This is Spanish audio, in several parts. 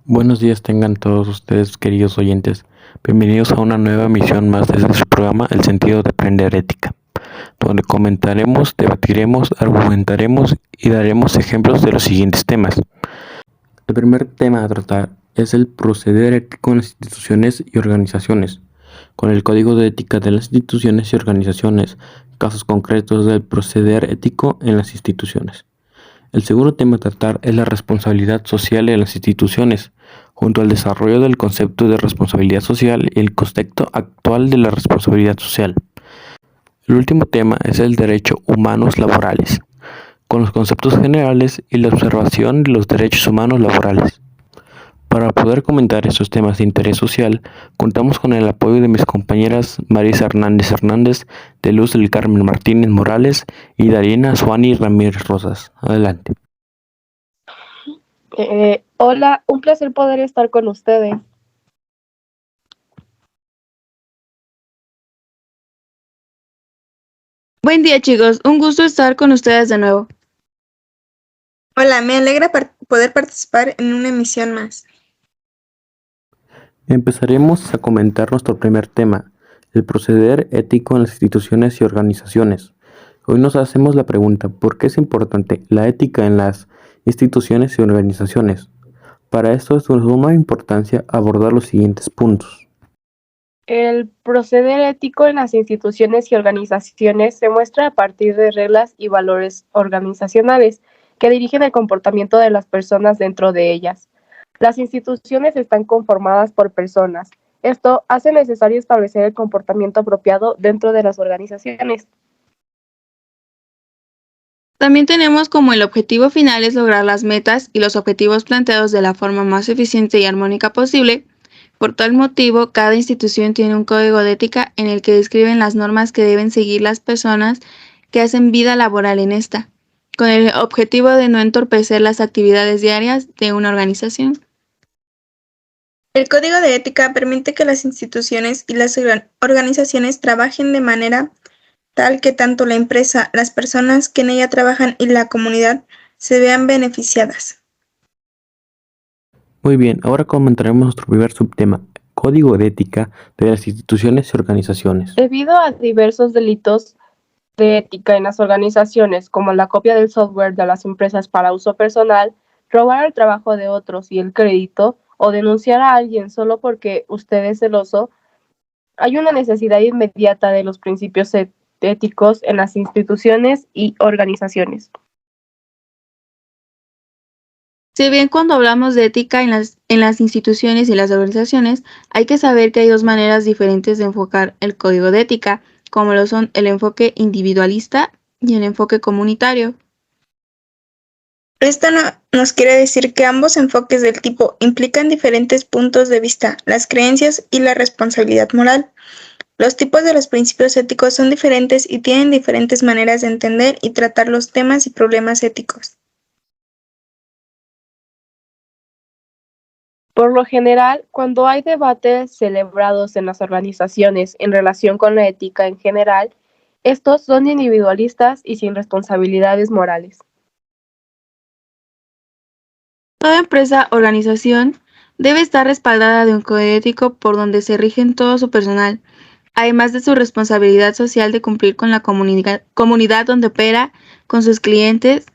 Buenos días tengan todos ustedes, queridos oyentes. Bienvenidos a una nueva emisión más de su programa El sentido de aprender ética, donde comentaremos, debatiremos, argumentaremos y daremos ejemplos de los siguientes temas. El primer tema a tratar es el proceder ético en las instituciones y organizaciones, con el Código de Ética de las instituciones y organizaciones, casos concretos del proceder ético en las instituciones. El segundo tema a tratar es la responsabilidad social de las instituciones, junto al desarrollo del concepto de responsabilidad social y el contexto actual de la responsabilidad social. El último tema es el derecho humanos laborales, con los conceptos generales y la observación de los derechos humanos laborales. Para poder comentar estos temas de interés social, contamos con el apoyo de mis compañeras Marisa Hernández, de Luz del Carmen Martínez Morales y Darina Suani Ramírez Rosas. Adelante. Hola, un placer poder estar con ustedes. Buen día, chicos, un gusto estar con ustedes de nuevo. Hola, me alegra poder participar en una emisión más. Empezaremos a comentar nuestro primer tema, el proceder ético en las instituciones y organizaciones. Hoy nos hacemos la pregunta, ¿por qué es importante la ética en las instituciones y organizaciones? Para esto es de suma importancia abordar los siguientes puntos. El proceder ético en las instituciones y organizaciones se muestra a partir de reglas y valores organizacionales que dirigen el comportamiento de las personas dentro de ellas. Las instituciones están conformadas por personas. Esto hace necesario establecer el comportamiento apropiado dentro de las organizaciones. También tenemos como el objetivo final es lograr las metas y los objetivos planteados de la forma más eficiente y armónica posible. Por tal motivo, cada institución tiene un código de ética en el que describen las normas que deben seguir las personas que hacen vida laboral en esta, con el objetivo de no entorpecer las actividades diarias de una organización. El Código de Ética permite que las instituciones y las organizaciones trabajen de manera tal que tanto la empresa, las personas que en ella trabajan y la comunidad se vean beneficiadas. Muy bien, ahora comentaremos nuestro primer subtema, Código de Ética de las instituciones y organizaciones. Debido a diversos delitos de ética en las organizaciones, como la copia del software de las empresas para uso personal, robar el trabajo de otros y el crédito, o denunciar a alguien solo porque usted es celoso, hay una necesidad inmediata de los principios éticos en las instituciones y organizaciones. Si bien cuando hablamos de ética en las instituciones y las organizaciones, hay que saber que hay dos maneras diferentes de enfocar el código de ética, como lo son el enfoque individualista y el enfoque comunitario. Esto nos quiere decir que ambos enfoques del tipo implican diferentes puntos de vista, las creencias y la responsabilidad moral. Los tipos de los principios éticos son diferentes y tienen diferentes maneras de entender y tratar los temas y problemas éticos. Por lo general, cuando hay debates celebrados en las organizaciones en relación con la ética en general, estos son individualistas y sin responsabilidades morales. Toda empresa o organización debe estar respaldada de un código ético por donde se rigen todo su personal, además de su responsabilidad social de cumplir con la comunidad donde opera, con sus clientes.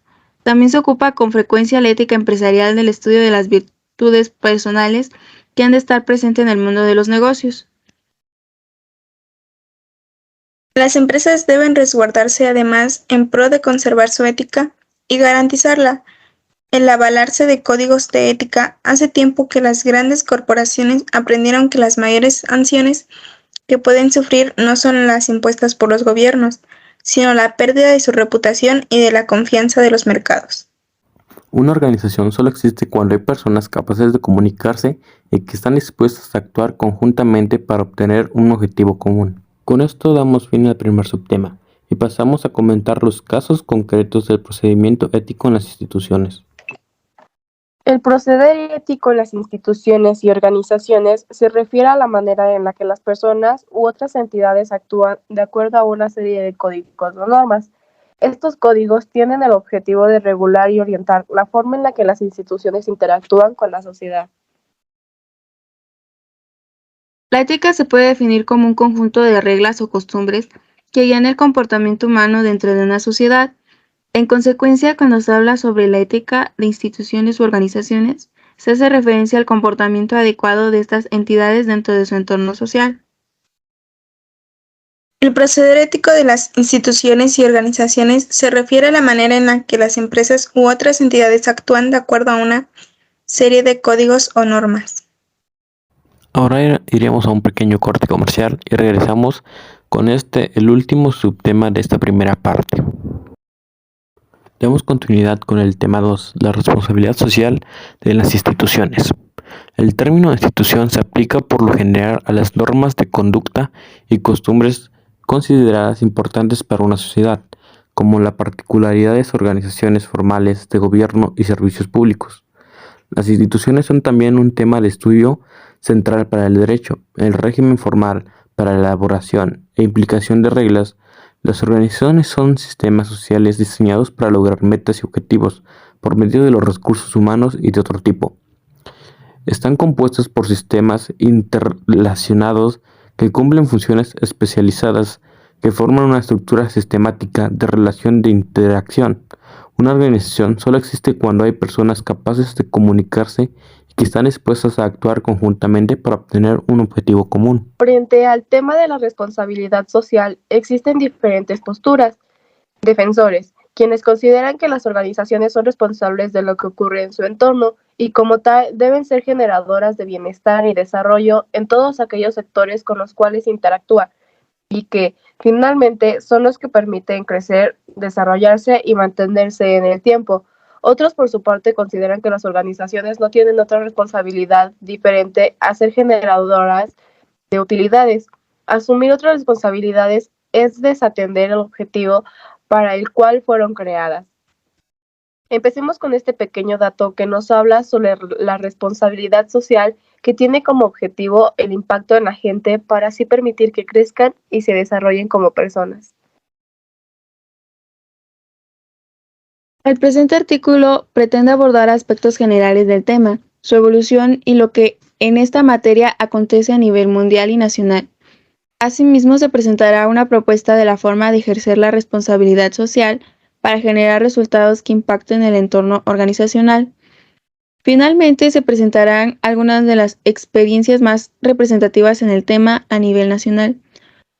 También se ocupa con frecuencia la ética empresarial del estudio de las virtudes personales que han de estar presentes en el mundo de los negocios. Las empresas deben resguardarse además en pro de conservar su ética y garantizarla. El avalarse de códigos de ética hace tiempo que las grandes corporaciones aprendieron que las mayores sanciones que pueden sufrir no son las impuestas por los gobiernos, sino la pérdida de su reputación y de la confianza de los mercados. Una organización solo existe cuando hay personas capaces de comunicarse y que están dispuestas a actuar conjuntamente para obtener un objetivo común. Con esto damos fin al primer subtema y pasamos a comentar los casos concretos del procedimiento ético en las instituciones. El proceder ético en las instituciones y organizaciones se refiere a la manera en la que las personas u otras entidades actúan de acuerdo a una serie de códigos o normas. Estos códigos tienen el objetivo de regular y orientar la forma en la que las instituciones interactúan con la sociedad. La ética se puede definir como un conjunto de reglas o costumbres que guían el comportamiento humano dentro de una sociedad. En consecuencia, cuando se habla sobre la ética de instituciones u organizaciones, se hace referencia al comportamiento adecuado de estas entidades dentro de su entorno social. El proceder ético de las instituciones y organizaciones se refiere a la manera en la que las empresas u otras entidades actúan de acuerdo a una serie de códigos o normas. Ahora iremos a un pequeño corte comercial y regresamos con el último subtema de esta primera parte. Damos continuidad con el tema 2, la responsabilidad social de las instituciones. El término institución se aplica por lo general a las normas de conducta y costumbres consideradas importantes para una sociedad, como las particularidades de organizaciones formales de gobierno y servicios públicos. Las instituciones son también un tema de estudio central para el derecho. El régimen formal para la elaboración e implicación de reglas. Las organizaciones son sistemas sociales diseñados para lograr metas y objetivos por medio de los recursos humanos y de otro tipo. Están compuestos por sistemas interrelacionados que cumplen funciones especializadas que forman una estructura sistemática de relación de interacción. Una organización solo existe cuando hay personas capaces de comunicarse y que están dispuestas a actuar conjuntamente para obtener un objetivo común. Frente al tema de la responsabilidad social, existen diferentes posturas. Defensores, quienes consideran que las organizaciones son responsables de lo que ocurre en su entorno y como tal deben ser generadoras de bienestar y desarrollo en todos aquellos sectores con los cuales interactúa y que finalmente son los que permiten crecer, desarrollarse y mantenerse en el tiempo. Otros, por su parte, consideran que las organizaciones no tienen otra responsabilidad diferente a ser generadoras de utilidades. Asumir otras responsabilidades es desatender el objetivo para el cual fueron creadas. Empecemos con este pequeño dato que nos habla sobre la responsabilidad social que tiene como objetivo el impacto en la gente para así permitir que crezcan y se desarrollen como personas. El presente artículo pretende abordar aspectos generales del tema, su evolución y lo que en esta materia acontece a nivel mundial y nacional. Asimismo, se presentará una propuesta de la forma de ejercer la responsabilidad social para generar resultados que impacten el entorno organizacional. Finalmente, se presentarán algunas de las experiencias más representativas en el tema a nivel nacional.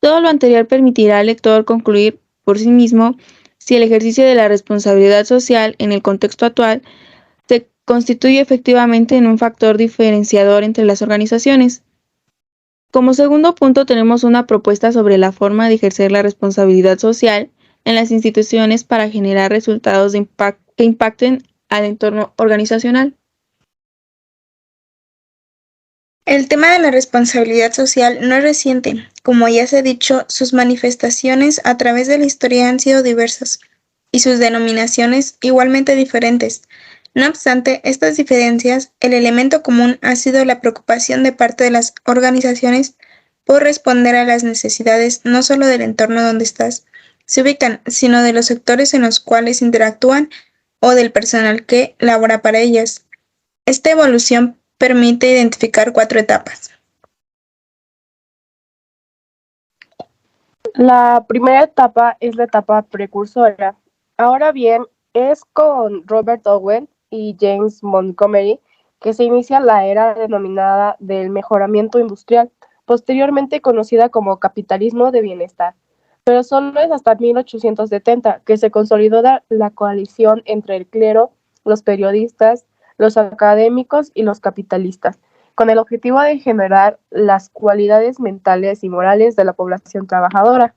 Todo lo anterior permitirá al lector concluir por sí mismo si el ejercicio de la responsabilidad social en el contexto actual se constituye efectivamente en un factor diferenciador entre las organizaciones. Como segundo punto tenemos una propuesta sobre la forma de ejercer la responsabilidad social en las instituciones para generar resultados que impacten al entorno organizacional. El tema de la responsabilidad social no es reciente. Como ya se ha dicho, sus manifestaciones a través de la historia han sido diversas y sus denominaciones igualmente diferentes. No obstante estas diferencias, el elemento común ha sido la preocupación de parte de las organizaciones por responder a las necesidades no solo del entorno donde se ubican, sino de los sectores en los cuales interactúan o del personal que labora para ellas. Esta evolución permite identificar 4 etapas. La primera etapa es la etapa precursora. Ahora bien, es con Robert Owen y James Montgomery que se inicia la era denominada del mejoramiento industrial, posteriormente conocida como capitalismo de bienestar. Pero solo es hasta 1870 que se consolidó la coalición entre el clero, los periodistas, los académicos y los capitalistas, con el objetivo de generar las cualidades mentales y morales de la población trabajadora.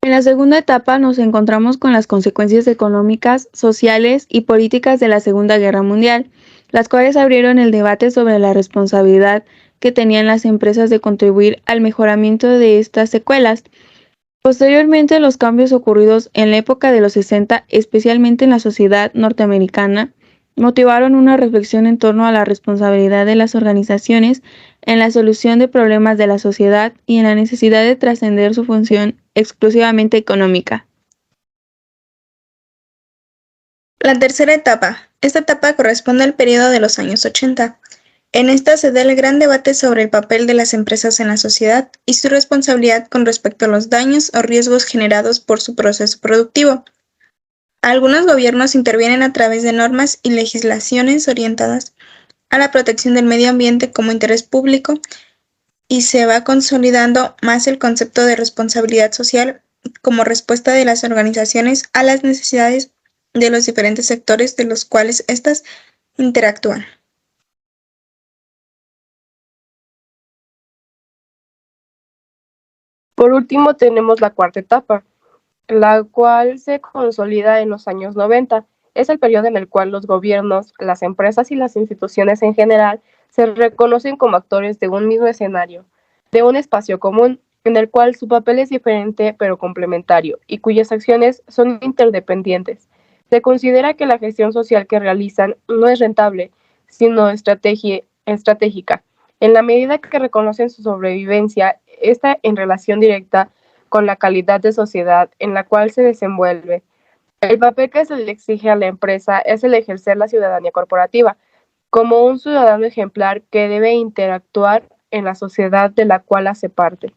En la segunda etapa nos encontramos con las consecuencias económicas, sociales y políticas de la Segunda Guerra Mundial, las cuales abrieron el debate sobre la responsabilidad que tenían las empresas de contribuir al mejoramiento de estas secuelas. Posteriormente, los cambios ocurridos en la época de los 60, especialmente en la sociedad norteamericana, motivaron una reflexión en torno a la responsabilidad de las organizaciones en la solución de problemas de la sociedad y en la necesidad de trascender su función exclusivamente económica. La tercera etapa. Esta etapa corresponde al periodo de los años 80. En esta se da el gran debate sobre el papel de las empresas en la sociedad y su responsabilidad con respecto a los daños o riesgos generados por su proceso productivo. Algunos gobiernos intervienen a través de normas y legislaciones orientadas a la protección del medio ambiente como interés público y se va consolidando más el concepto de responsabilidad social como respuesta de las organizaciones a las necesidades de los diferentes sectores de los cuales éstas interactúan. Por último, tenemos la cuarta etapa, la cual se consolida en los años 90. Es el periodo en el cual los gobiernos, las empresas y las instituciones en general se reconocen como actores de un mismo escenario, de un espacio común, en el cual su papel es diferente pero complementario y cuyas acciones son interdependientes. Se considera que la gestión social que realizan no es rentable, sino estratégica, en la medida que reconocen su sobrevivencia, está en relación directa con la calidad de sociedad en la cual se desenvuelve. El papel que se le exige a la empresa es el ejercer la ciudadanía corporativa, como un ciudadano ejemplar que debe interactuar en la sociedad de la cual hace parte.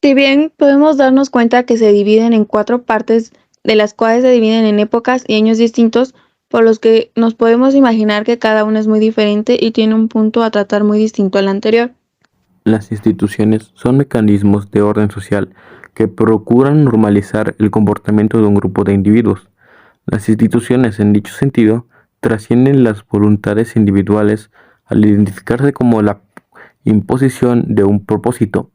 Si bien podemos darnos cuenta que se dividen en 4 partes, de las cuales se dividen en épocas y años distintos, por los que nos podemos imaginar que cada una es muy diferente y tiene un punto a tratar muy distinto al anterior. Las instituciones son mecanismos de orden social que procuran normalizar el comportamiento de un grupo de individuos. Las instituciones, en dicho sentido, trascienden las voluntades individuales al identificarse como la imposición de un propósito,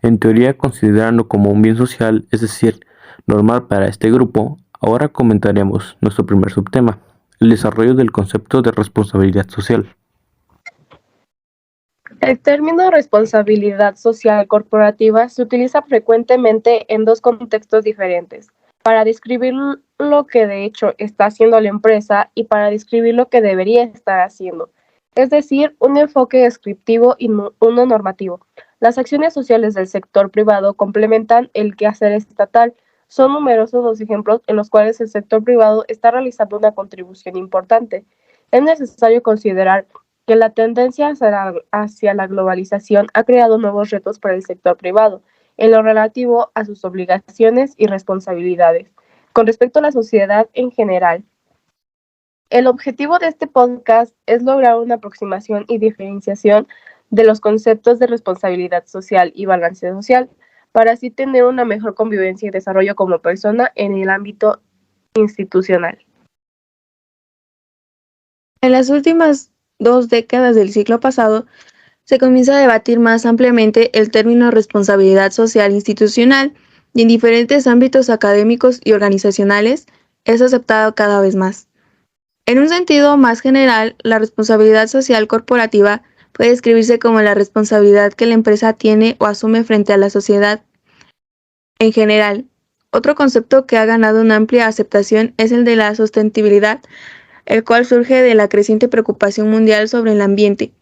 en teoría considerando como un bien social, es decir, normal para este grupo. Ahora comentaremos nuestro primer subtema, el desarrollo del concepto de responsabilidad social. El término responsabilidad social corporativa se utiliza frecuentemente en dos contextos diferentes, para describir lo que de hecho está haciendo la empresa y para describir lo que debería estar haciendo, es decir, un enfoque descriptivo y uno normativo. Las acciones sociales del sector privado complementan el quehacer estatal. Son numerosos los ejemplos en los cuales el sector privado está realizando una contribución importante. Es necesario considerar que la tendencia hacia la globalización ha creado nuevos retos para el sector privado en lo relativo a sus obligaciones y responsabilidades con respecto a la sociedad en general. El objetivo de este podcast es lograr una aproximación y diferenciación de los conceptos de responsabilidad social y balance social, para así tener una mejor convivencia y desarrollo como persona en el ámbito institucional. En las últimas 2 décadas del siglo pasado, se comienza a debatir más ampliamente el término responsabilidad social institucional y en diferentes ámbitos académicos y organizacionales es aceptado cada vez más. En un sentido más general, la responsabilidad social corporativa puede describirse como la responsabilidad que la empresa tiene o asume frente a la sociedad en general. Otro concepto que ha ganado una amplia aceptación es el de la sostenibilidad, el cual surge de la creciente preocupación mundial sobre el ambiente.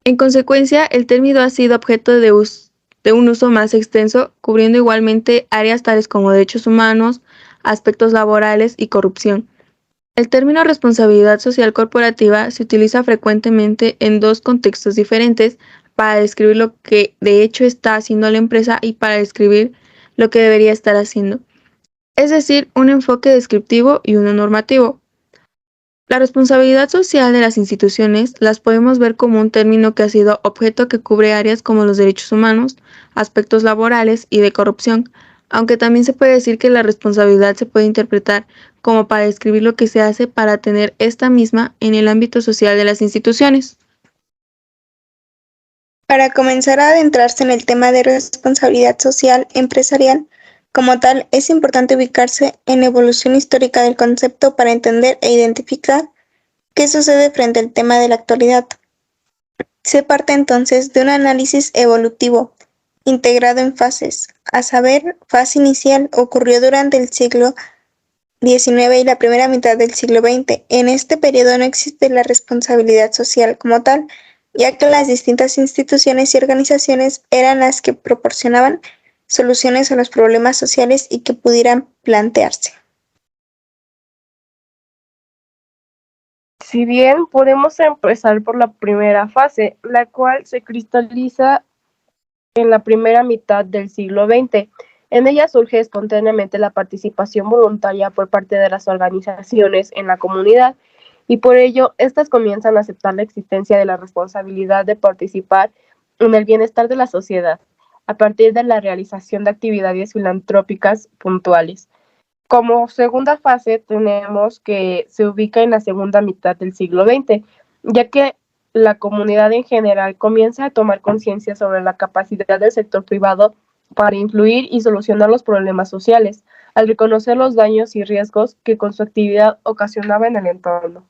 En consecuencia, el término ha sido objeto de un uso más extenso, cubriendo igualmente áreas tales como derechos humanos, aspectos laborales y corrupción. El término responsabilidad social corporativa se utiliza frecuentemente en dos contextos diferentes para describir lo que de hecho está haciendo la empresa y para describir lo que debería estar haciendo. Es decir, un enfoque descriptivo y uno normativo. La responsabilidad social de las instituciones las podemos ver como un término que ha sido objeto que cubre áreas como los derechos humanos, aspectos laborales y de corrupción, aunque también se puede decir que la responsabilidad se puede interpretar como para describir lo que se hace para tener esta misma en el ámbito social de las instituciones. Para comenzar a adentrarse en el tema de responsabilidad social empresarial, como tal, es importante ubicarse en la evolución histórica del concepto para entender e identificar qué sucede frente al tema de la actualidad. Se parte entonces de un análisis evolutivo, integrado en fases, a saber, fase inicial ocurrió durante el siglo XIX y la primera mitad del siglo XX. En este periodo no existe la responsabilidad social como tal, ya que las distintas instituciones y organizaciones eran las que proporcionaban soluciones a los problemas sociales y que pudieran plantearse. Si bien podemos empezar por la primera fase, la cual se cristaliza en la primera mitad del siglo XX. En ella surge espontáneamente la participación voluntaria por parte de las organizaciones en la comunidad y por ello estas comienzan a aceptar la existencia de la responsabilidad de participar en el bienestar de la sociedad a partir de la realización de actividades filantrópicas puntuales. Como segunda fase tenemos que se ubica en la segunda mitad del siglo XX, ya que la comunidad en general comienza a tomar conciencia sobre la capacidad del sector privado para influir y solucionar los problemas sociales, al reconocer los daños y riesgos que con su actividad ocasionaba en el entorno.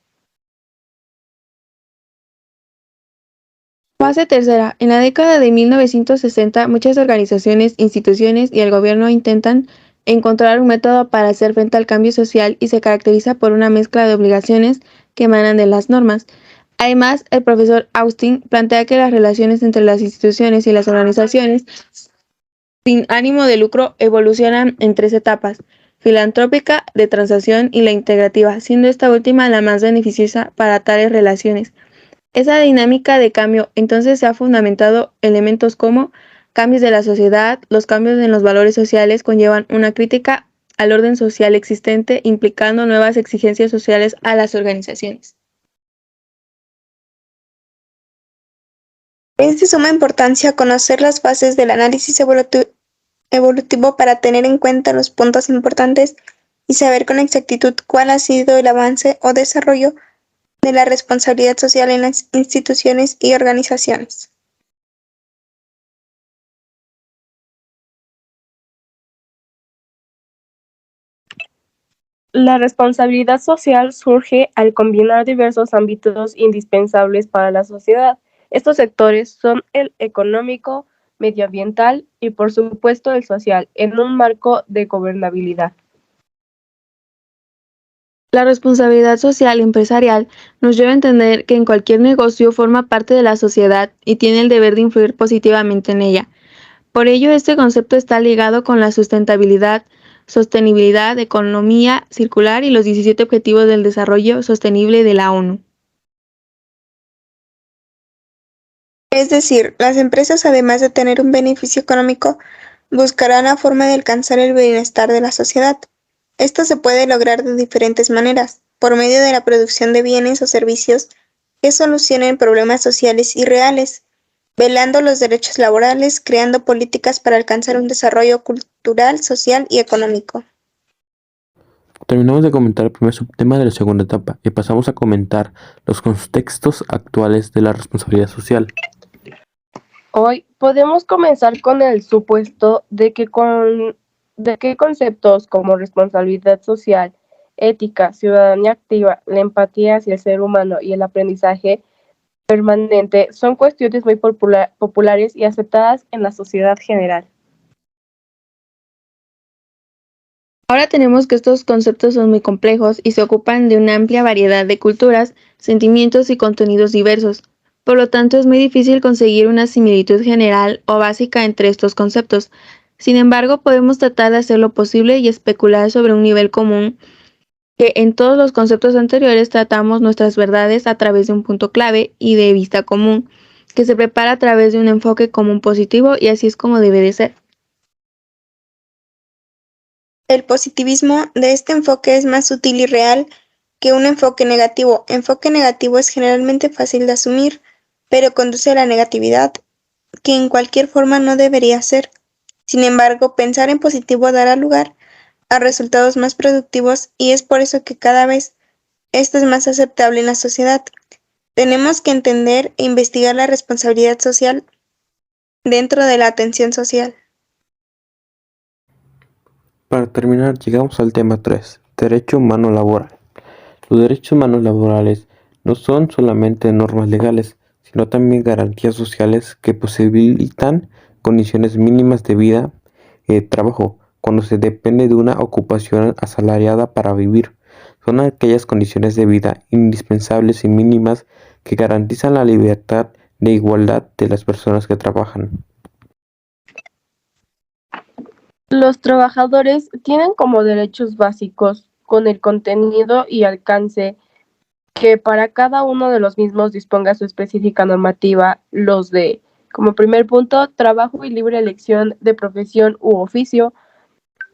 Fase tercera. En la década de 1960, muchas organizaciones, instituciones y el gobierno intentan encontrar un método para hacer frente al cambio social y se caracteriza por una mezcla de obligaciones que emanan de las normas. Además, el profesor Austin plantea que las relaciones entre las instituciones y las organizaciones sin ánimo de lucro evolucionan en tres etapas: filantrópica, de transacción y la integrativa, siendo esta última la más beneficiosa para tales relaciones. Esa dinámica de cambio entonces se ha fundamentado elementos como cambios de la sociedad, los cambios en los valores sociales conllevan una crítica al orden social existente, implicando nuevas exigencias sociales a las organizaciones. Es de suma importancia conocer las fases del análisis evolutivo para tener en cuenta los puntos importantes y saber con exactitud cuál ha sido el avance o desarrollo de la responsabilidad social en las instituciones y organizaciones. La responsabilidad social surge al combinar diversos ámbitos indispensables para la sociedad. Estos sectores son el económico, medioambiental y por supuesto el social, en un marco de gobernabilidad. La responsabilidad social empresarial nos lleva a entender que en cualquier negocio forma parte de la sociedad y tiene el deber de influir positivamente en ella. Por ello, este concepto está ligado con la sustentabilidad, sostenibilidad, economía circular y los 17 Objetivos del Desarrollo Sostenible de la ONU. Es decir, las empresas, además de tener un beneficio económico, buscarán la forma de alcanzar el bienestar de la sociedad. Esto se puede lograr de diferentes maneras, por medio de la producción de bienes o servicios que solucionen problemas sociales y reales, velando los derechos laborales, creando políticas para alcanzar un desarrollo cultural, social y económico. Terminamos de comentar el primer subtema de la segunda etapa y pasamos a comentar los contextos actuales de la responsabilidad social. Hoy podemos comenzar con el supuesto de que conceptos como responsabilidad social, ética, ciudadanía activa, la empatía hacia el ser humano y el aprendizaje permanente son cuestiones muy populares y aceptadas en la sociedad general. Ahora tenemos que estos conceptos son muy complejos y se ocupan de una amplia variedad de culturas, sentimientos y contenidos diversos. Por lo tanto, es muy difícil conseguir una similitud general o básica entre estos conceptos. Sin embargo, podemos tratar de hacer lo posible y especular sobre un nivel común que en todos los conceptos anteriores tratamos nuestras verdades a través de un punto clave y de vista común, que se prepara a través de un enfoque común positivo y así es como debe de ser. El positivismo de este enfoque es más sutil y real que un enfoque negativo. Enfoque negativo es generalmente fácil de asumir, pero conduce a la negatividad, que en cualquier forma no debería ser. Sin embargo, pensar en positivo dará lugar a resultados más productivos y es por eso que cada vez esto es más aceptable en la sociedad. Tenemos que entender e investigar la responsabilidad social dentro de la atención social. Para terminar, llegamos al tema 3, derecho humano laboral. Los derechos humanos laborales no son solamente normas legales, sino también garantías sociales que posibilitan condiciones mínimas de vida y de trabajo cuando se depende de una ocupación asalariada para vivir. Son aquellas condiciones de vida indispensables y mínimas que garantizan la libertad de igualdad de las personas que trabajan. Los trabajadores tienen como derechos básicos, con el contenido y alcance que para cada uno de los mismos disponga su específica normativa, los de, como primer punto, trabajo y libre elección de profesión u oficio,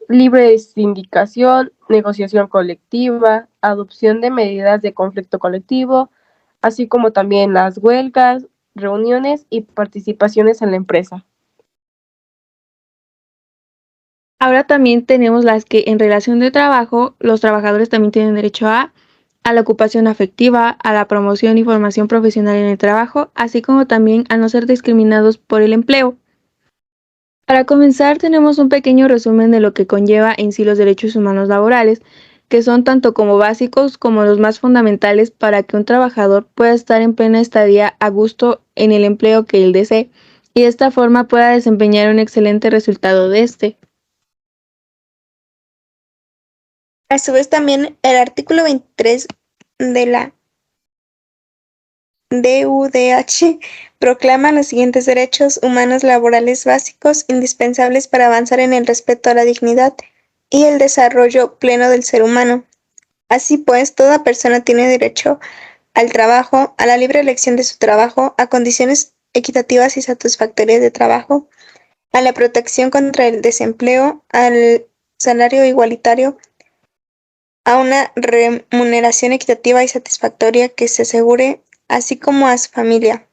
libre sindicación, negociación colectiva, adopción de medidas de conflicto colectivo, así como también las huelgas, reuniones y participaciones en la empresa. Ahora también tenemos las que en relación de trabajo, los trabajadores también tienen derecho a la ocupación afectiva, a la promoción y formación profesional en el trabajo, así como también a no ser discriminados por el empleo. Para comenzar, tenemos un pequeño resumen de lo que conlleva en sí los derechos humanos laborales, que son tanto como básicos como los más fundamentales para que un trabajador pueda estar en plena estadía a gusto en el empleo que él desee y de esta forma pueda desempeñar un excelente resultado de este. A su vez también el artículo 23 de la DUDH proclama los siguientes derechos humanos laborales básicos indispensables para avanzar en el respeto a la dignidad y el desarrollo pleno del ser humano. Así pues, toda persona tiene derecho al trabajo, a la libre elección de su trabajo, a condiciones equitativas y satisfactorias de trabajo, a la protección contra el desempleo, al salario igualitario, a una remuneración equitativa y satisfactoria que se asegure, así como a su familia,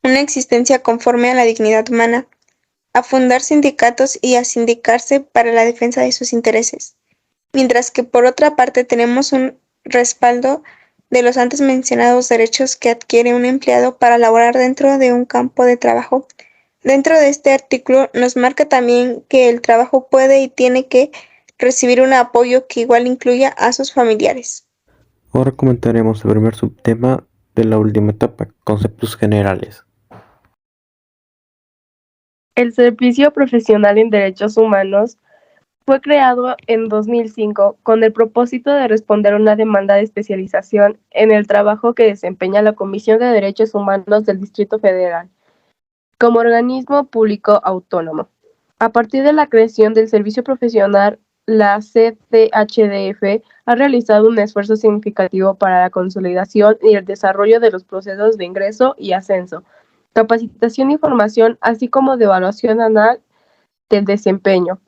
una existencia conforme a la dignidad humana, a fundar sindicatos y a sindicarse para la defensa de sus intereses. Mientras que por otra parte tenemos un respaldo de los antes mencionados derechos que adquiere un empleado para laborar dentro de un campo de trabajo. Dentro de este artículo nos marca también que el trabajo puede y tiene que recibir un apoyo que igual incluya a sus familiares. Ahora comentaremos el primer subtema de la última etapa, conceptos generales. El Servicio Profesional en Derechos Humanos fue creado en 2005 con el propósito de responder a una demanda de especialización en el trabajo que desempeña la Comisión de Derechos Humanos del Distrito Federal, como organismo público autónomo. A partir de la creación del servicio profesional, la CDHDF ha realizado un esfuerzo significativo para la consolidación y el desarrollo de los procesos de ingreso y ascenso, capacitación y formación, así como de evaluación anual del desempeño.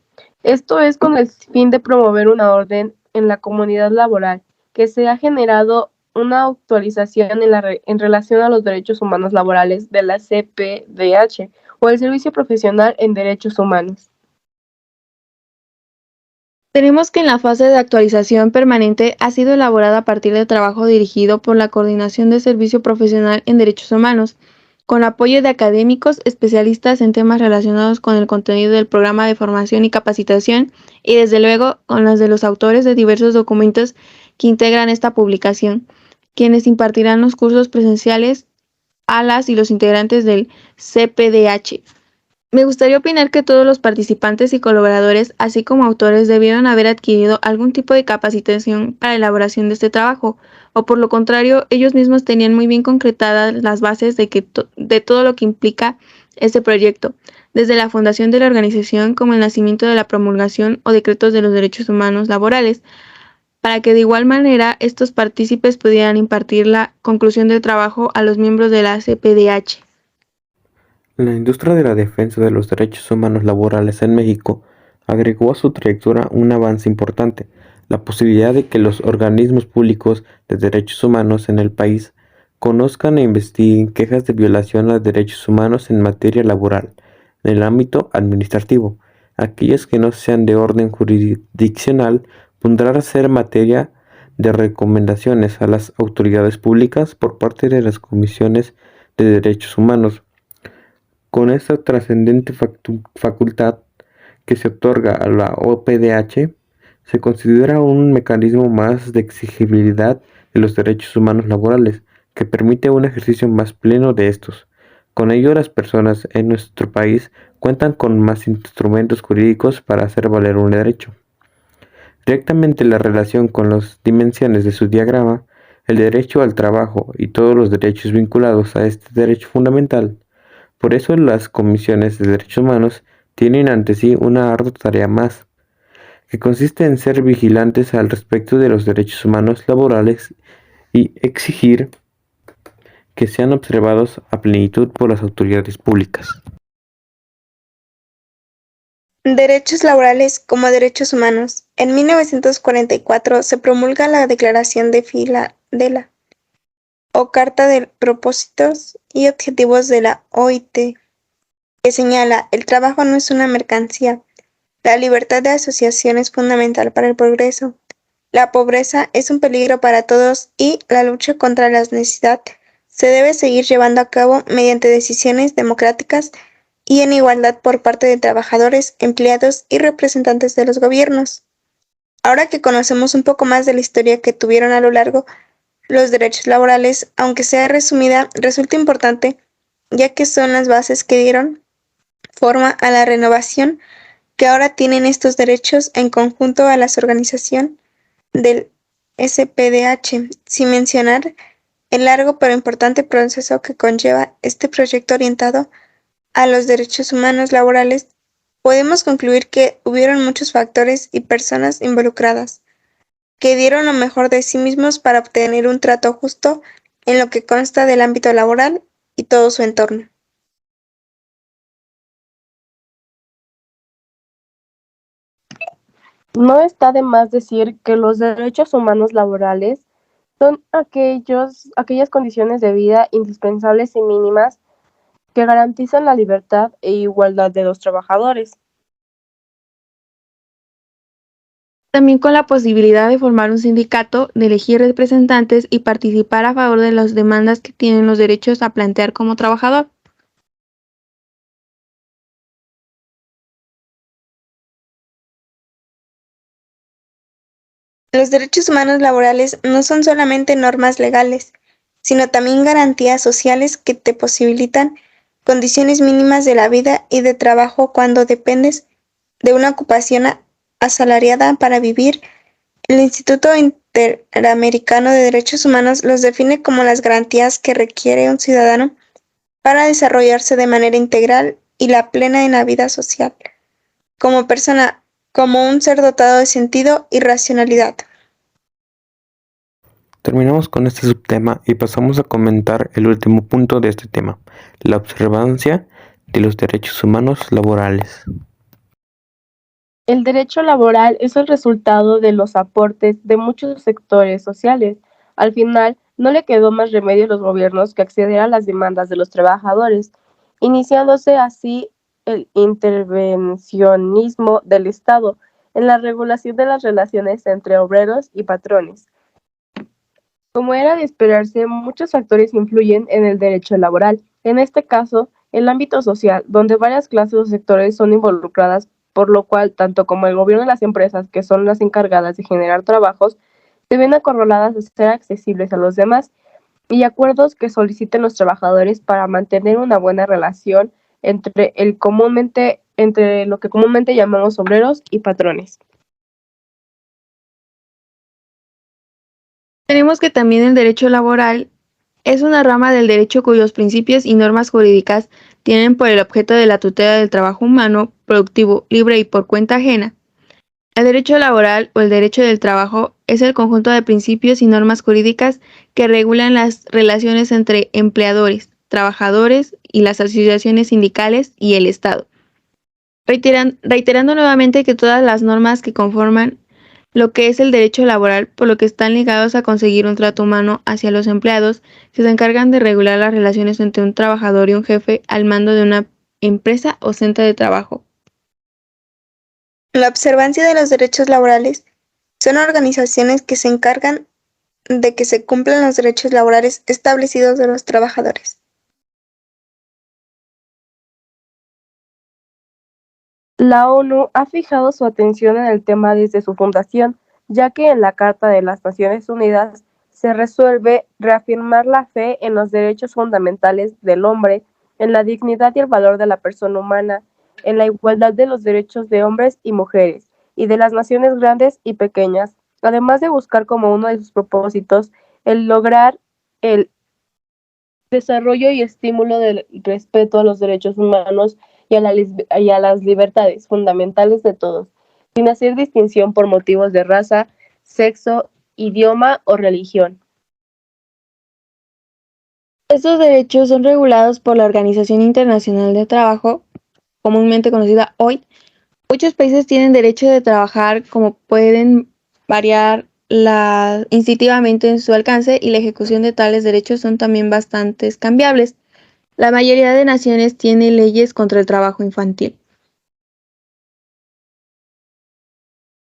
Esto es con el fin de promover una orden en la comunidad laboral, que se ha generado una actualización en relación a los derechos humanos laborales de la CPDH o el Servicio Profesional en Derechos Humanos. Tenemos que en la fase de actualización permanente ha sido elaborada a partir de trabajo dirigido por la Coordinación de Servicio Profesional en Derechos Humanos, con apoyo de académicos especialistas en temas relacionados con el contenido del programa de formación y capacitación y desde luego con las de los autores de diversos documentos que integran esta publicación, quienes impartirán los cursos presenciales a las y los integrantes del CPDH. Me gustaría opinar que todos los participantes y colaboradores, así como autores, debieron haber adquirido algún tipo de capacitación para la elaboración de este trabajo, o por lo contrario, ellos mismos tenían muy bien concretadas las bases de todo lo que implica este proyecto, desde la fundación de la organización como el nacimiento de la promulgación o decretos de los derechos humanos laborales, para que de igual manera estos partícipes pudieran impartir la conclusión del trabajo a los miembros de la CPDH. La industria de la defensa de los derechos humanos laborales en México agregó a su trayectoria un avance importante, la posibilidad de que los organismos públicos de derechos humanos en el país conozcan e investiguen quejas de violación a derechos humanos en materia laboral, en el ámbito administrativo. Aquellas que no sean de orden jurisdiccional podrán ser materia de recomendaciones a las autoridades públicas por parte de las comisiones de derechos humanos. Con esta trascendente facultad que se otorga a la OPDH, se considera un mecanismo más de exigibilidad de los derechos humanos laborales, que permite un ejercicio más pleno de estos. Con ello, las personas en nuestro país cuentan con más instrumentos jurídicos para hacer valer un derecho. Directamente la relación con las dimensiones de su diagrama, el derecho al trabajo y todos los derechos vinculados a este derecho fundamental. Por eso las comisiones de derechos humanos tienen ante sí una ardua tarea más, que consiste en ser vigilantes al respecto de los derechos humanos laborales y exigir que sean observados a plenitud por las autoridades públicas. Derechos laborales como derechos humanos. En 1944 se promulga la Declaración de Filadelfia, o Carta de Propósitos y Objetivos de la OIT, que señala: el trabajo no es una mercancía, la libertad de asociación es fundamental para el progreso, la pobreza es un peligro para todos y la lucha contra la necesidad se debe seguir llevando a cabo mediante decisiones democráticas y en igualdad por parte de trabajadores, empleados y representantes de los gobiernos. Ahora que conocemos un poco más de la historia que tuvieron a lo largo los derechos laborales, aunque sea resumida, resulta importante, ya que son las bases que dieron forma a la renovación que ahora tienen estos derechos en conjunto a la organización del SPDH, sin mencionar el largo pero importante proceso que conlleva este proyecto orientado a los derechos humanos laborales. Podemos concluir que hubieron muchos factores y personas involucradas que dieron lo mejor de sí mismos para obtener un trato justo en lo que consta del ámbito laboral y todo su entorno. No está de más decir que los derechos humanos laborales son aquellas condiciones de vida indispensables y mínimas que garantizan la libertad e igualdad de los trabajadores. También con la posibilidad de formar un sindicato, de elegir representantes y participar a favor de las demandas que tienen los derechos a plantear como trabajador. Los derechos humanos laborales no son solamente normas legales, sino también garantías sociales que te posibilitan condiciones mínimas de la vida y de trabajo cuando dependes de una ocupación asalariada para vivir. El Instituto Interamericano de Derechos Humanos los define como las garantías que requiere un ciudadano para desarrollarse de manera integral y la plena en la vida social, como persona, como un ser dotado de sentido y racionalidad. Terminamos con este subtema y pasamos a comentar el último punto de este tema, la observancia de los derechos humanos laborales. El derecho laboral es el resultado de los aportes de muchos sectores sociales. Al final, no le quedó más remedio a los gobiernos que acceder a las demandas de los trabajadores, iniciándose así el intervencionismo del Estado en la regulación de las relaciones entre obreros y patrones. Como era de esperarse, muchos factores influyen en el derecho laboral. En este caso, el ámbito social, donde varias clases o sectores son involucradas, por lo cual tanto como el gobierno y las empresas, que son las encargadas de generar trabajos, se ven acorraladas a ser accesibles a los demás, y acuerdos que soliciten los trabajadores para mantener una buena relación entre lo que comúnmente llamamos obreros y patrones. Tenemos que también el derecho laboral es una rama del derecho cuyos principios y normas jurídicas tienen por el objeto de la tutela del trabajo humano, productivo, libre y por cuenta ajena. El derecho laboral o el derecho del trabajo es el conjunto de principios y normas jurídicas que regulan las relaciones entre empleadores, trabajadores y las asociaciones sindicales y el Estado. Reiterando nuevamente que todas las normas que conforman lo que es el derecho laboral, por lo que están ligados a conseguir un trato humano hacia los empleados, que se encargan de regular las relaciones entre un trabajador y un jefe al mando de una empresa o centro de trabajo. La observancia de los derechos laborales son organizaciones que se encargan de que se cumplan los derechos laborales establecidos de los trabajadores. La ONU ha fijado su atención en el tema desde su fundación, ya que en la Carta de las Naciones Unidas se resuelve reafirmar la fe en los derechos fundamentales del hombre, en la dignidad y el valor de la persona humana, en la igualdad de los derechos de hombres y mujeres, y de las naciones grandes y pequeñas, además de buscar como uno de sus propósitos el lograr el desarrollo y estímulo del respeto a los derechos humanos y a las libertades fundamentales de todos, sin hacer distinción por motivos de raza, sexo, idioma o religión. Estos derechos son regulados por la Organización Internacional del Trabajo, comúnmente conocida OIT. Muchos países tienen derecho de trabajar, como pueden variar instintivamente en su alcance, y la ejecución de tales derechos son también bastante cambiables. La mayoría de naciones tiene leyes contra el trabajo infantil.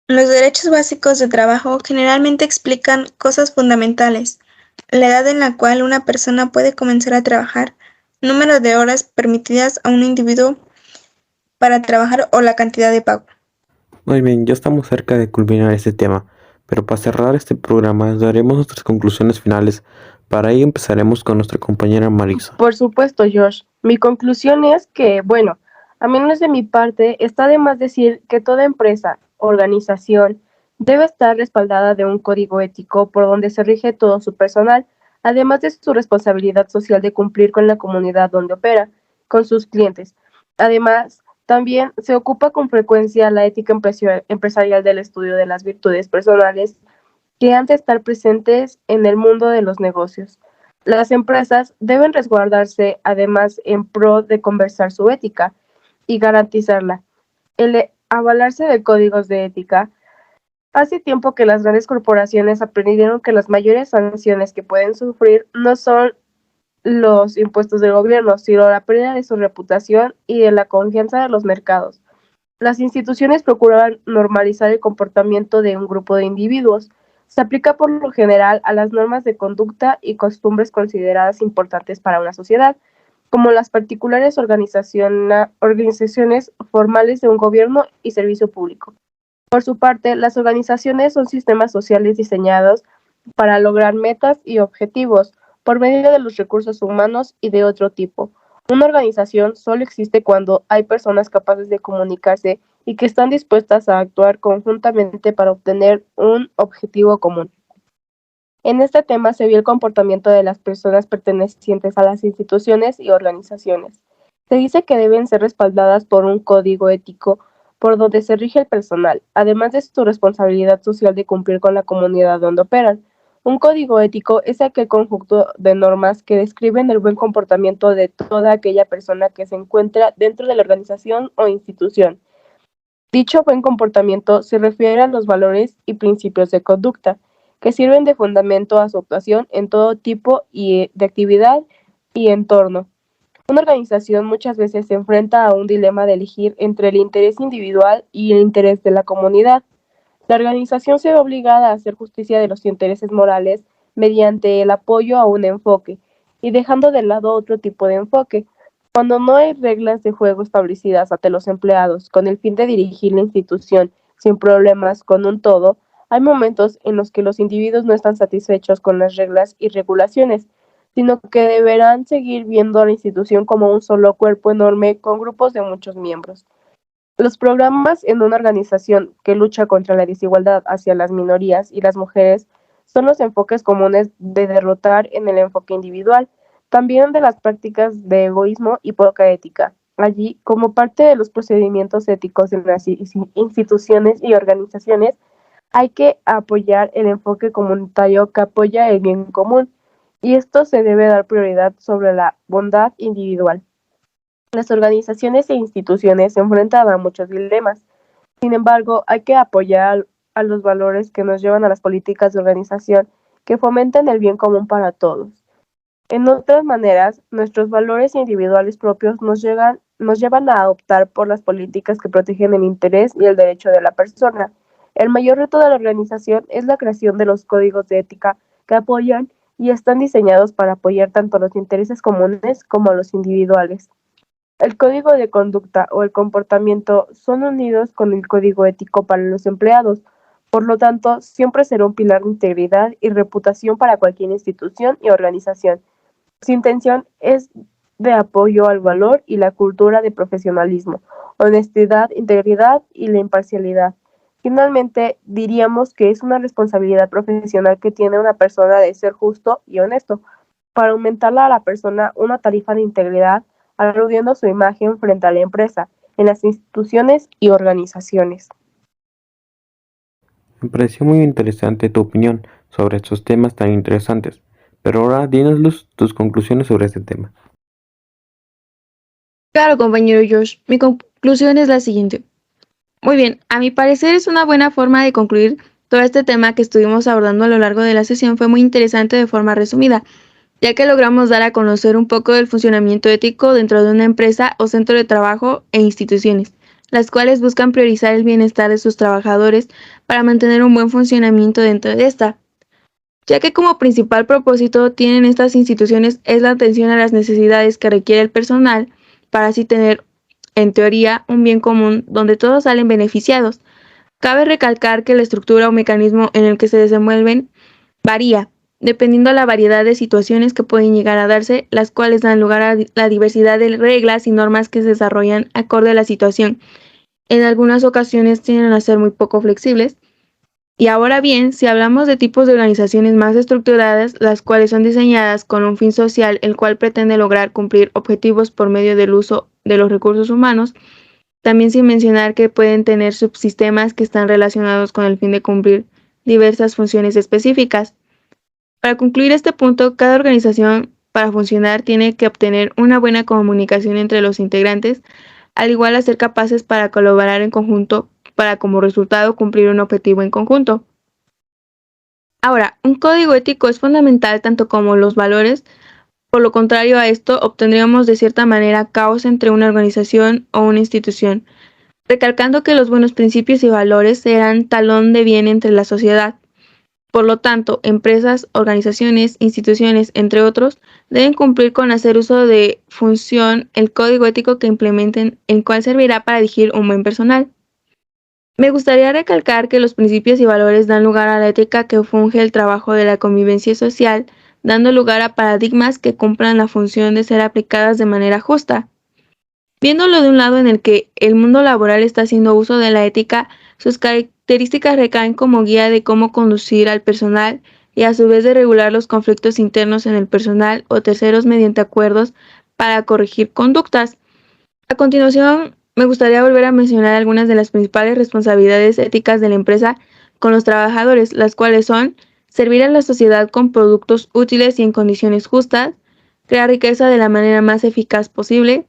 Los derechos básicos de trabajo generalmente explican cosas fundamentales: la edad en la cual una persona puede comenzar a trabajar, número de horas permitidas a un individuo para trabajar o la cantidad de pago. Muy bien, ya estamos cerca de culminar este tema, pero para cerrar este programa daremos nuestras conclusiones finales. Para ello empezaremos con nuestra compañera Marisa. Por supuesto, Josh. Mi conclusión es que, bueno, a menos de mi parte, está de más decir que toda empresa, organización, debe estar respaldada de un código ético por donde se rige todo su personal, además de su responsabilidad social de cumplir con la comunidad donde opera, con sus clientes. Además, también se ocupa con frecuencia la ética empresarial del estudio de las virtudes personales que han de estar presentes en el mundo de los negocios. Las empresas deben resguardarse además en pro de conversar su ética y garantizarla. El avalarse de códigos de ética. Hace tiempo que las grandes corporaciones aprendieron que las mayores sanciones que pueden sufrir no son los impuestos del gobierno, sino la pérdida de su reputación y de la confianza de los mercados. Las instituciones procuran normalizar el comportamiento de un grupo de individuos. Se aplica por lo general a las normas de conducta y costumbres consideradas importantes para una sociedad, como las particulares organizaciones formales de un gobierno y servicio público. Por su parte, las organizaciones son sistemas sociales diseñados para lograr metas y objetivos por medio de los recursos humanos y de otro tipo. Una organización solo existe cuando hay personas capaces de comunicarse y que están dispuestas a actuar conjuntamente para obtener un objetivo común. En este tema se vio el comportamiento de las personas pertenecientes a las instituciones y organizaciones. Se dice que deben ser respaldadas por un código ético por donde se rige el personal, además de su responsabilidad social de cumplir con la comunidad donde operan. Un código ético es aquel conjunto de normas que describen el buen comportamiento de toda aquella persona que se encuentra dentro de la organización o institución. Dicho buen comportamiento se refiere a los valores y principios de conducta, que sirven de fundamento a su actuación en todo tipo de actividad y entorno. Una organización muchas veces se enfrenta a un dilema de elegir entre el interés individual y el interés de la comunidad. La organización se ve obligada a hacer justicia de los intereses morales mediante el apoyo a un enfoque y dejando de lado otro tipo de enfoque. Cuando no hay reglas de juego establecidas ante los empleados con el fin de dirigir la institución sin problemas con un todo, hay momentos en los que los individuos no están satisfechos con las reglas y regulaciones, sino que deberán seguir viendo a la institución como un solo cuerpo enorme con grupos de muchos miembros. Los programas en una organización que lucha contra la desigualdad hacia las minorías y las mujeres son los enfoques comunes de derrotar en el enfoque individual, también de las prácticas de egoísmo y poca ética. Allí, como parte de los procedimientos éticos en las instituciones y organizaciones, hay que apoyar el enfoque comunitario que apoya el bien común, y esto se debe dar prioridad sobre la bondad individual. Las organizaciones e instituciones se enfrentan a muchos dilemas. Sin embargo, hay que apoyar a los valores que nos llevan a las políticas de organización que fomenten el bien común para todos. En otras maneras, nuestros valores individuales propios nos llevan a optar por las políticas que protegen el interés y el derecho de la persona. El mayor reto de la organización es la creación de los códigos de ética que apoyan y están diseñados para apoyar tanto los intereses comunes como los individuales. El código de conducta o el comportamiento son unidos con el código ético para los empleados. Por lo tanto, siempre será un pilar de integridad y reputación para cualquier institución y organización. Su intención es de apoyo al valor y la cultura de profesionalismo, honestidad, integridad y la imparcialidad. Finalmente, diríamos que es una responsabilidad profesional que tiene una persona de ser justo y honesto, para aumentarle a la persona una tarifa de integridad, aludiendo su imagen frente a la empresa, en las instituciones y organizaciones. Me pareció muy interesante tu opinión sobre estos temas tan interesantes, Pero ahora dinos Luz, tus conclusiones sobre este tema. Claro, compañero Josh, mi conclusión es la siguiente. Muy bien, a mi parecer es una buena forma de concluir todo este tema que estuvimos abordando a lo largo de la sesión. Fue muy interesante de forma resumida, ya que logramos dar a conocer un poco del funcionamiento ético dentro de una empresa o centro de trabajo e instituciones, las cuales buscan priorizar el bienestar de sus trabajadores para mantener un buen funcionamiento dentro de esta, ya que como principal propósito tienen estas instituciones es la atención a las necesidades que requiere el personal para así tener, en teoría, un bien común donde todos salen beneficiados. Cabe recalcar que la estructura o mecanismo en el que se desenvuelven varía, dependiendo de la variedad de situaciones que pueden llegar a darse, las cuales dan lugar a la diversidad de reglas y normas que se desarrollan acorde a la situación. En algunas ocasiones tienden a ser muy poco flexibles. Y ahora bien, si hablamos de tipos de organizaciones más estructuradas, las cuales son diseñadas con un fin social, el cual pretende lograr cumplir objetivos por medio del uso de los recursos humanos, también sin mencionar que pueden tener subsistemas que están relacionados con el fin de cumplir diversas funciones específicas. Para concluir este punto, cada organización para funcionar tiene que obtener una buena comunicación entre los integrantes, al igual a ser capaces para colaborar en conjunto para como resultado cumplir un objetivo en conjunto. Ahora, un código ético es fundamental tanto como los valores. Por lo contrario a esto, obtendríamos de cierta manera caos entre una organización o una institución, recalcando que los buenos principios y valores serán talón de bien entre la sociedad. Por lo tanto, empresas, organizaciones, instituciones, entre otros, deben cumplir con hacer uso de función el código ético que implementen, el cual servirá para dirigir un buen personal. Me gustaría recalcar que los principios y valores dan lugar a la ética que funge el trabajo de la convivencia social, dando lugar a paradigmas que cumplan la función de ser aplicadas de manera justa. Viéndolo de un lado en el que el mundo laboral está haciendo uso de la ética, sus características recaen como guía de cómo conducir al personal y a su vez de regular los conflictos internos en el personal o terceros mediante acuerdos para corregir conductas. A continuación, me gustaría volver a mencionar algunas de las principales responsabilidades éticas de la empresa con los trabajadores, las cuales son servir a la sociedad con productos útiles y en condiciones justas, crear riqueza de la manera más eficaz posible,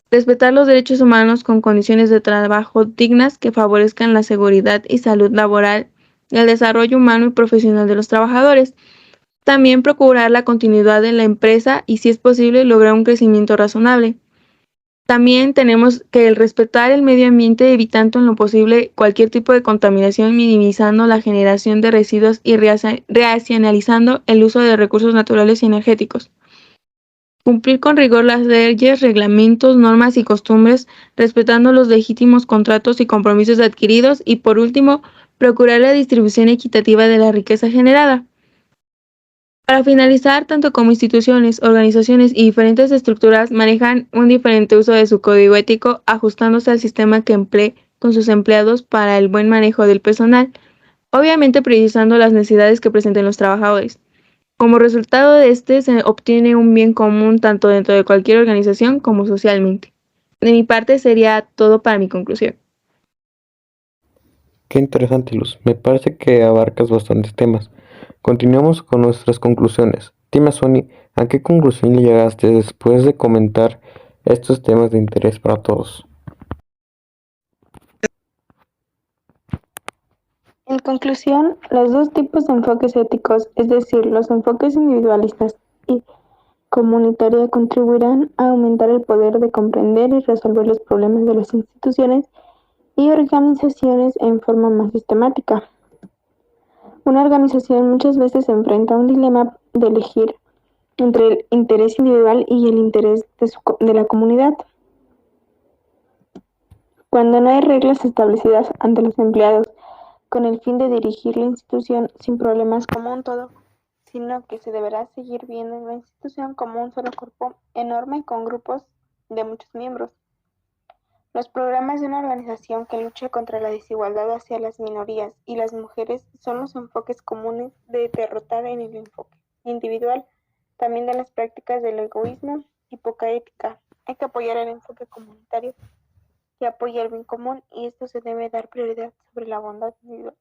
respetar los derechos humanos con condiciones de trabajo dignas que favorezcan la seguridad y salud laboral y el desarrollo humano y profesional de los trabajadores. También procurar la continuidad de la empresa y, si es posible, lograr un crecimiento razonable. También tenemos que el respetar el medio ambiente, evitando en lo posible cualquier tipo de contaminación, minimizando la generación de residuos y racionalizando el uso de recursos naturales y energéticos. Cumplir con rigor las leyes, reglamentos, normas y costumbres, respetando los legítimos contratos y compromisos adquiridos. Y por último, procurar la distribución equitativa de la riqueza generada. Para finalizar, tanto como instituciones, organizaciones y diferentes estructuras manejan un diferente uso de su código ético, ajustándose al sistema que emplee con sus empleados para el buen manejo del personal, obviamente priorizando las necesidades que presenten los trabajadores. Como resultado de este se obtiene un bien común tanto dentro de cualquier organización como socialmente. De mi parte sería todo para mi conclusión. Qué interesante, Luz. Me parece que abarcas bastantes temas. Continuamos con nuestras conclusiones. Dime, Sony, ¿a qué conclusión llegaste después de comentar estos temas de interés para todos? En conclusión, los dos tipos de enfoques éticos, es decir, los enfoques individualistas y comunitarios, contribuirán a aumentar el poder de comprender y resolver los problemas de las instituciones y organizaciones en forma más sistemática. Una organización muchas veces se enfrenta a un dilema de elegir entre el interés individual y el interés de la comunidad. Cuando no hay reglas establecidas ante los empleados con el fin de dirigir la institución sin problemas como un todo, sino que se deberá seguir viendo la institución como un solo cuerpo enorme con grupos de muchos miembros. Los programas de una organización que lucha contra la desigualdad hacia las minorías y las mujeres son los enfoques comunes de derrotar en el enfoque individual, también de las prácticas del egoísmo y poca ética. Hay que apoyar el enfoque comunitario que apoya el bien común y esto se debe dar prioridad sobre la bondad individual.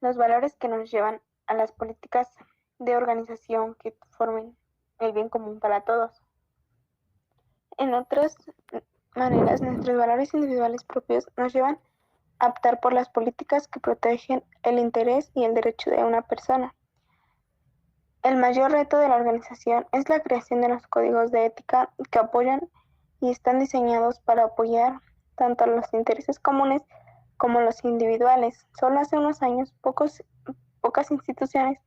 Los valores que nos llevan a las políticas de organización que formen el bien común para todos. En otras maneras, nuestros valores individuales propios nos llevan a optar por las políticas que protegen el interés y el derecho de una persona. El mayor reto de la organización es la creación de los códigos de ética que apoyan y están diseñados para apoyar tanto a los intereses comunes como los individuales. Solo hace unos años, pocas instituciones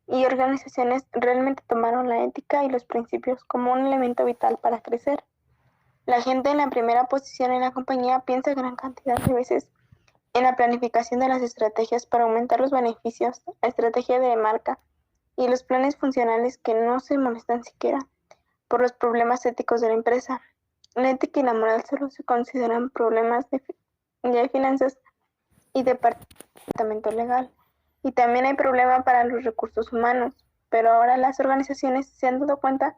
y organizaciones realmente tomaron la ética y los principios como un elemento vital para crecer. La gente en la primera posición en la compañía piensa gran cantidad de veces en la planificación de las estrategias para aumentar los beneficios, la estrategia de marca y los planes funcionales que no se molestan siquiera por los problemas éticos de la empresa. La ética y la moral solo se consideran problemas de finanzas y departamento legal. Y también hay problema para los recursos humanos, pero ahora las organizaciones se han dado cuenta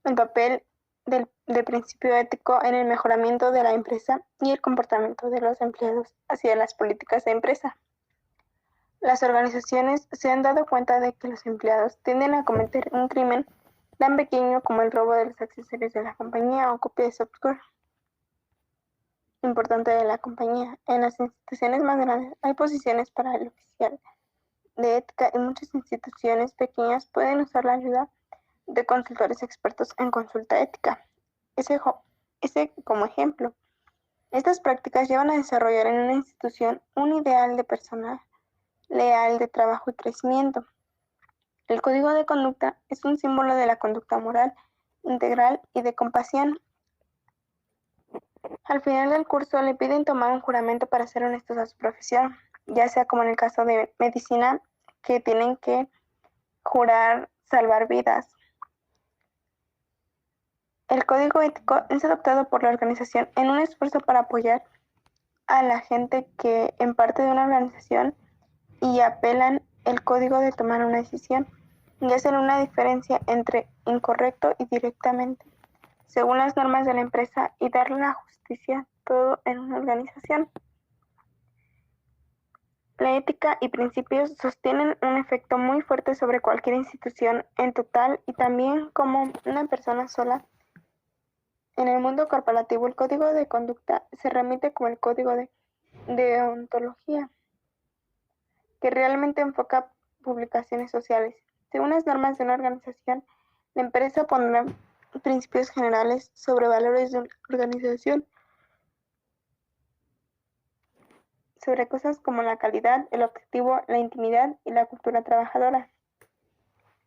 del papel del principio ético en el mejoramiento de la empresa y el comportamiento de los empleados hacia las políticas de empresa. Las organizaciones se han dado cuenta de que los empleados tienden a cometer un crimen tan pequeño como el robo de los accesorios de la compañía o copia de software importante de la compañía. En las instituciones más grandes hay posiciones para el oficial de ética y muchas instituciones pequeñas pueden usar la ayuda de consultores expertos en consulta ética. Ese como ejemplo. Estas prácticas llevan a desarrollar en una institución un ideal de personal leal, de trabajo y crecimiento. El código de conducta es un símbolo de la conducta moral, integral y de compasión. Al final del curso le piden tomar un juramento para ser honestos a su profesión, ya sea como en el caso de medicina, que tienen que jurar salvar vidas. El código ético es adoptado por la organización en un esfuerzo para apoyar a la gente que en parte de una organización y apelan el código de tomar una decisión y hacen una diferencia entre incorrecto y directamente, según las normas de la empresa, y darle la justicia todo en una organización. La ética y principios sostienen un efecto muy fuerte sobre cualquier institución en total y también como una persona sola. En el mundo corporativo, el código de conducta se remite como el código de deontología, que realmente enfoca publicaciones sociales. Según las normas de una organización, la empresa pondrá principios generales sobre valores de una organización, sobre cosas como la calidad, el objetivo, la intimidad y la cultura trabajadora.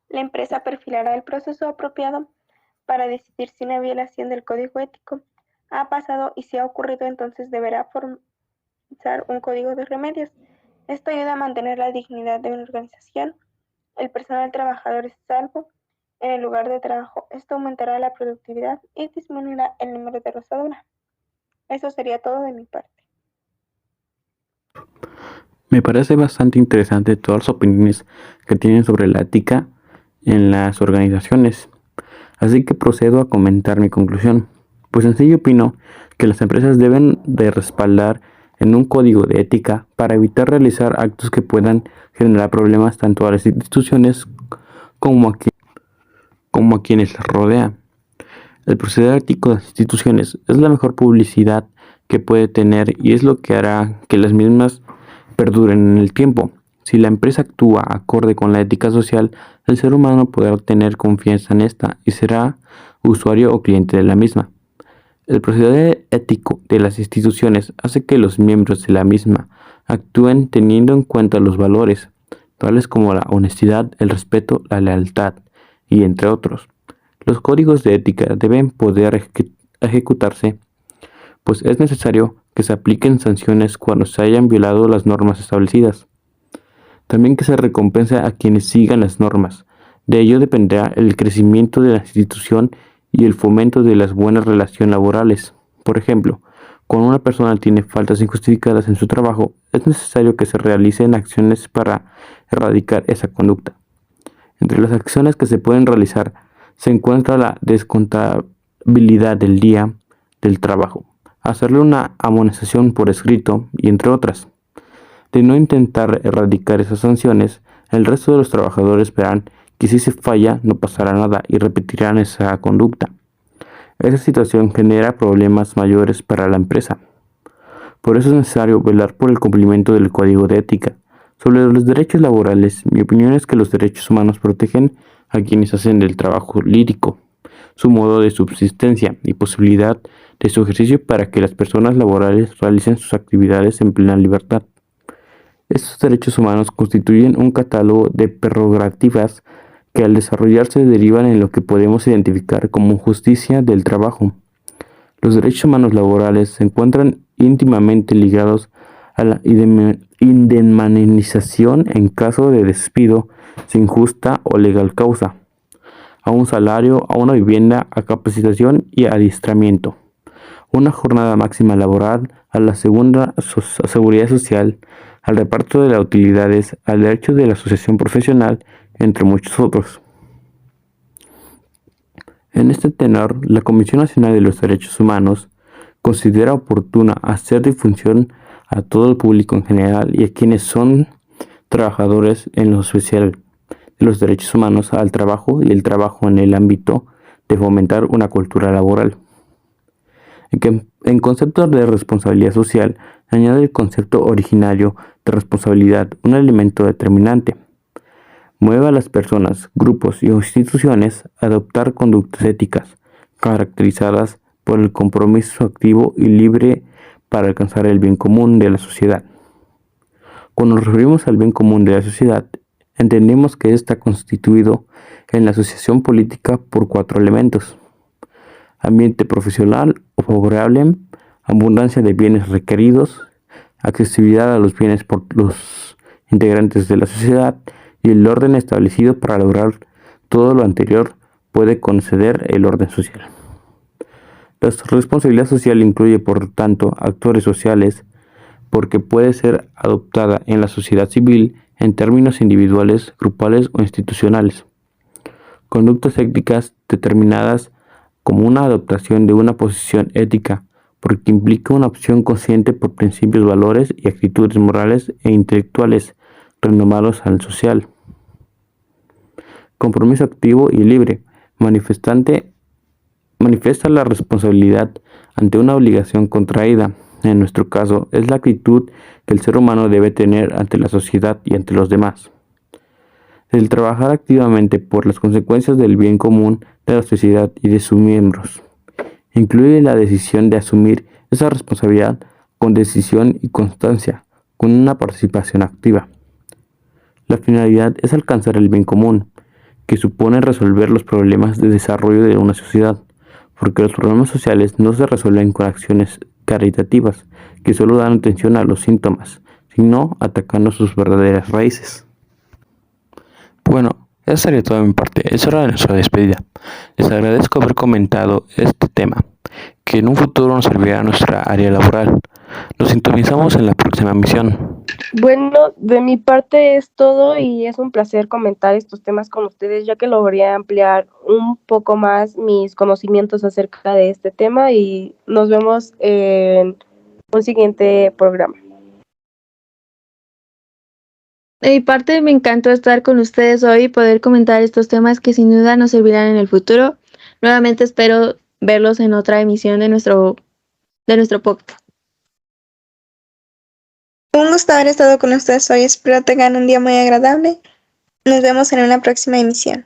La empresa perfilará el proceso apropiado para decidir si una violación del código ético ha pasado y si ha ocurrido, entonces deberá formar un código de remedios. Esto ayuda a mantener la dignidad de una organización. El personal trabajador es salvo en el lugar de trabajo. Esto aumentará la productividad y disminuirá el número de rosadura. Eso sería todo de mi parte. Me parece bastante interesante todas las opiniones que tienen sobre la ética en las organizaciones. Así que procedo a comentar mi conclusión. Pues en sí opino que las empresas deben de respaldar en un código de ética para evitar realizar actos que puedan generar problemas tanto a las instituciones como a quienes las rodean. El proceder ético de las instituciones es la mejor publicidad que puede tener y es lo que hará que las mismas perduren en el tiempo. Si la empresa actúa acorde con la ética social, el ser humano podrá tener confianza en esta y será usuario o cliente de la misma. El proceder ético de las instituciones hace que los miembros de la misma actúen teniendo en cuenta los valores, tales como la honestidad, el respeto, la lealtad y entre otros. Los códigos de ética deben poder ejecutarse, pues es necesario que se apliquen sanciones cuando se hayan violado las normas establecidas. También que se recompense a quienes sigan las normas. De ello dependerá el crecimiento de la institución y el fomento de las buenas relaciones laborales. Por ejemplo, cuando una persona tiene faltas injustificadas en su trabajo, es necesario que se realicen acciones para erradicar esa conducta. Entre las acciones que se pueden realizar se encuentra la descontabilidad del día del trabajo, hacerle una amonestación por escrito y entre otras. De no intentar erradicar esas sanciones, el resto de los trabajadores verán que si se falla no pasará nada y repetirán esa conducta. Esa situación genera problemas mayores para la empresa. Por eso es necesario velar por el cumplimiento del código de ética. Sobre los derechos laborales, mi opinión es que los derechos humanos protegen a quienes hacen del trabajo lírico, su modo de subsistencia y posibilidad de su ejercicio para que las personas laborales realicen sus actividades en plena libertad. Estos derechos humanos constituyen un catálogo de prerrogativas que al desarrollarse derivan en lo que podemos identificar como justicia del trabajo. Los derechos humanos laborales se encuentran íntimamente ligados a la indemnización en caso de despido sin justa o legal causa, a un salario, a una vivienda, a capacitación y adiestramiento, una jornada máxima laboral, a la seguridad social, al reparto de las utilidades, al derecho de la asociación profesional, entre muchos otros. En este tenor, la Comisión Nacional de los Derechos Humanos considera oportuna hacer difusión a todo el público en general y a quienes son trabajadores en lo especial de los derechos humanos al trabajo y el trabajo en el ámbito de fomentar una cultura laboral. En concepto de responsabilidad social, añade el concepto originario de responsabilidad, un elemento determinante. Mueve a las personas, grupos y instituciones a adoptar conductas éticas caracterizadas por el compromiso activo y libre para alcanzar el bien común de la sociedad. Cuando nos referimos al bien común de la sociedad, entendemos que está constituido en la asociación política por 4 elementos: ambiente profesional o favorable, abundancia de bienes requeridos, accesibilidad a los bienes por los integrantes de la sociedad y el orden establecido para lograr todo lo anterior puede conceder el orden social. La responsabilidad social incluye, por tanto, actores sociales, porque puede ser adoptada en la sociedad civil en términos individuales, grupales o institucionales. Conductas éticas determinadas como una adoptación de una posición ética, porque implica una opción consciente por principios, valores y actitudes morales e intelectuales renovados al social. Compromiso activo y libre. Manifiesta la responsabilidad ante una obligación contraída. En nuestro caso, es la actitud que el ser humano debe tener ante la sociedad y ante los demás. El trabajar activamente por las consecuencias del bien común de la sociedad y de sus miembros. Incluye la decisión de asumir esa responsabilidad con decisión y constancia, con una participación activa. La finalidad es alcanzar el bien común, que supone resolver los problemas de desarrollo de una sociedad, porque los problemas sociales no se resuelven con acciones caritativas, que solo dan atención a los síntomas, sino atacando sus verdaderas raíces. Bueno, eso sería todo de mi parte, es hora de nuestra despedida. Les agradezco haber comentado este tema, que en un futuro nos servirá a nuestra área laboral. Nos sintonizamos en la próxima misión. Bueno, de mi parte es todo y es un placer comentar estos temas con ustedes, ya que logré ampliar un poco más mis conocimientos acerca de este tema y nos vemos en un siguiente programa. De mi parte, me encantó estar con ustedes hoy y poder comentar estos temas que sin duda nos servirán en el futuro. Nuevamente espero verlos en otra emisión de nuestro podcast. Un gusto haber estado con ustedes hoy. Espero tengan un día muy agradable. Nos vemos en una próxima emisión.